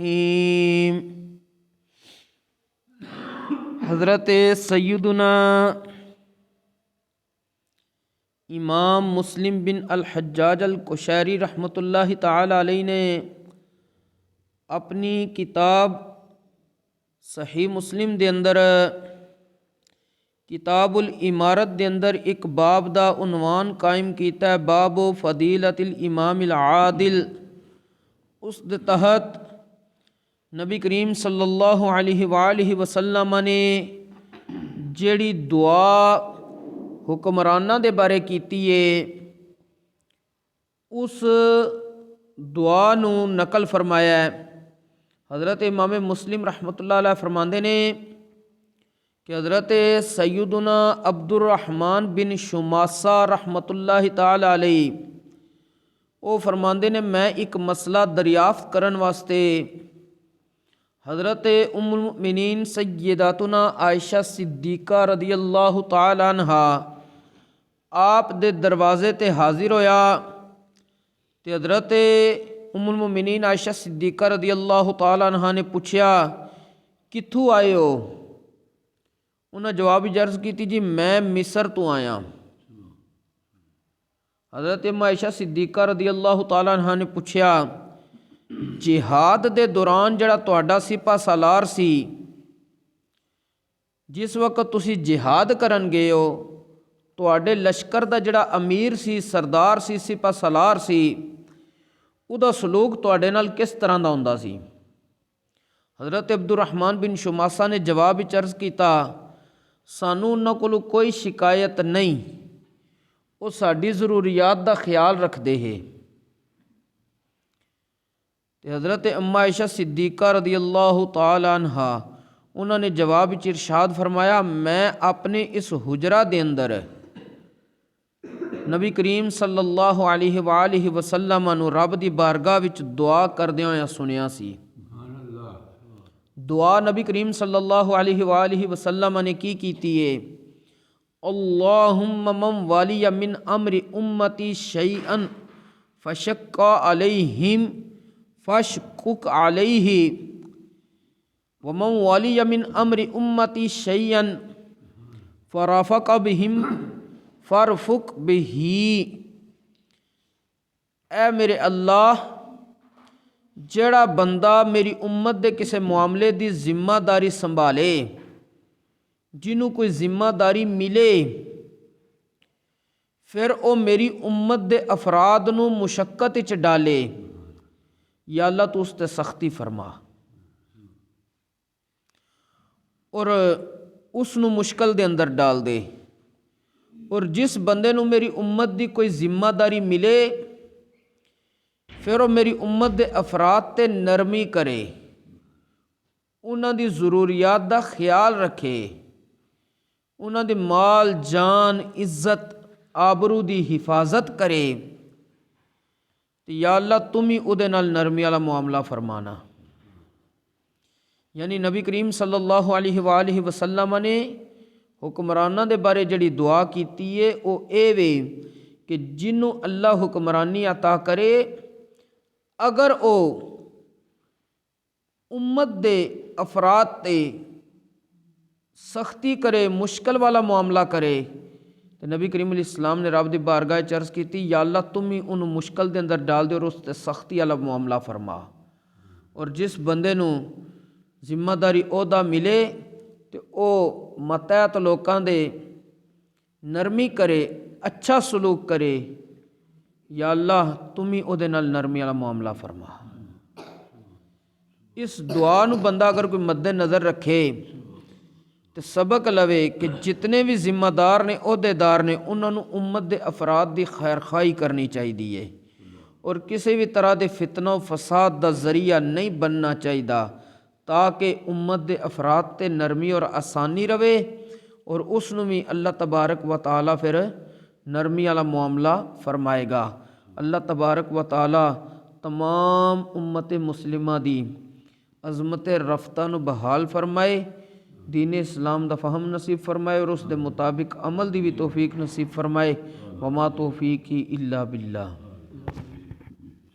الرحیم۔ حضرت سیدنا امام مسلم بن الحجاج القشیری رحمۃ اللہ تعالی علیہ نے اپنی کتاب صحیح مسلم دے اندر کتاب الامارت دے اندر ایک باب دا عنوان قائم کیتا ہے، باب فضیلت الامام العادل۔ اس دے تحت نبی کریم صلی اللہ علیہ وآلہ وسلم نے جیڑی دعا حکمرانہ دے بارے کیتی ہے اس دعا نو نقل فرمایا ہے۔ حضرت امام مسلم رحمۃ اللہ علیہ فرماندے نے کہ حضرت سیدنا عبد الرحمن بن شماسہ رحمۃ اللہ تعالی علیہ وہ فرماندے نے میں ایک مسئلہ دریافت کرن واسطے حضرت ام المؤمنین سیداتنا عائشہ صدیقہ رضی اللہ تعالی عنہا آپ دے دروازے تے حاضر ہویا تے حضرت ام المؤمنین عائشہ صدیقہ رضی اللہ تعالی عنہا نے پوچھیا کتھوں آئے ہو؟ انہاں جواب عرض کیتی جی میں مصر تو آیا۔ حضرت عائشہ صدیقہ رضی اللہ تعالی عنہا نے پوچھیا جہاد دے دوران جڑا تہاڈا سپاہ سالار سی، جس وقت تسی جہاد کرن گئے ہو، تہاڈے لشکر دا جڑا امیر سی، سردار سی، سپاہ سالار سی، اُدا سلوک تہاڈے نال کس طرح دا ہوندا سی؟ حضرت عبد الرحمن بن شماسہ نے جواب عرض کیتا سانوں انہاں کولوں کوئی شکایت نہیں، وہ ساڈی ضروریات دا خیال رکھدے ہے۔ تے حضرت اماں عائشہ صدیقہ رضی اللہ تعالی عنہا انہوں نے جواب ارشاد فرمایا میں اپنے اس حجرہ دے اندر نبی کریم صلی اللہ علیہ وآلہ وسلم نو رب دی بارگاہ وچ دعا کردیاں ہویا سنیا سی۔ دعا نبی کریم صلی اللہ علیہ وآلہ وسلم نے کی کیتی ہے، اللہم من والی من امر امتی شیئا فشق علیہم فاشقق علیہ ومن والی من امر امتی شیئا فرافق بہم فارفق بہی۔ اے میرے اللہ، جڑا بندہ میری امت دے کسے معاملے دی ذمہ داری سنبھالے، جنوں کوئی ذمہ داری ملے، پھر او میری امت دے افراد نو مشقت وچ ڈالے، یا اللہ تو اس تے سختی فرما اور اس نو مشکل دے اندر ڈال دے، اور جس بندے نو میری امت دی کوئی ذمہ داری ملے پھر وہ میری امت دے افراد تے نرمی کرے، انہاں دی ضروریات دا خیال رکھے، انہاں دی مال جان عزت آبرو دی حفاظت کرے، یا اللہ تم ہی اودے نال نرمی والا معاملہ فرمانا۔ یعنی نبی کریم صلی اللہ علیہ وآلہ وسلم نے حکمرانہ دے بارے جڑی دعا کیتی ہے وہ اے وے کہ جنوں اللہ حکمرانی عطا کرے اگر او امت دے افراد تے سختی کرے، مشکل والا معاملہ کرے، تو نبی کریم علیہ السلام نے رب دی بارگاہ عرض کیتی یا اللہ تم ہی انہوں مشکل دے اندر ڈال دے اور اس تے سختی والا معاملہ فرما، اور جس بندے نو ذمہ داری عہدہ ملے تو او ماتحت لوکاں دے نرمی کرے، اچھا سلوک کرے، یا اللہ تم ہی اودے نال نرمی والا معاملہ فرما۔ اس دعا نو بندہ اگر کوئی مد نظر رکھے تو سبق لوے کہ جتنے بھی ذمہ دار نے عہدے دار نے انہوں نے امت دے افراد دی خیر خواہی کرنی چاہیے، اور کسی بھی طرح دے فتنہ و فساد دا ذریعہ نہیں بننا چاہیے، تاکہ امت دے افراد تے نرمی اور آسانی رہے، اور اس نو بھی اللہ تبارک و تعالی پھر نرمی والا معاملہ فرمائے گا۔ اللہ تبارک و تعالی تمام امت مسلمہ دی عظمت رفتہ نو بحال فرمائے، دین اسلام دا فہم نصیب فرمائے، اور اس دے مطابق عمل دی بھی توفیق نصیب فرمائے۔ وما توفیقی الا باللہ۔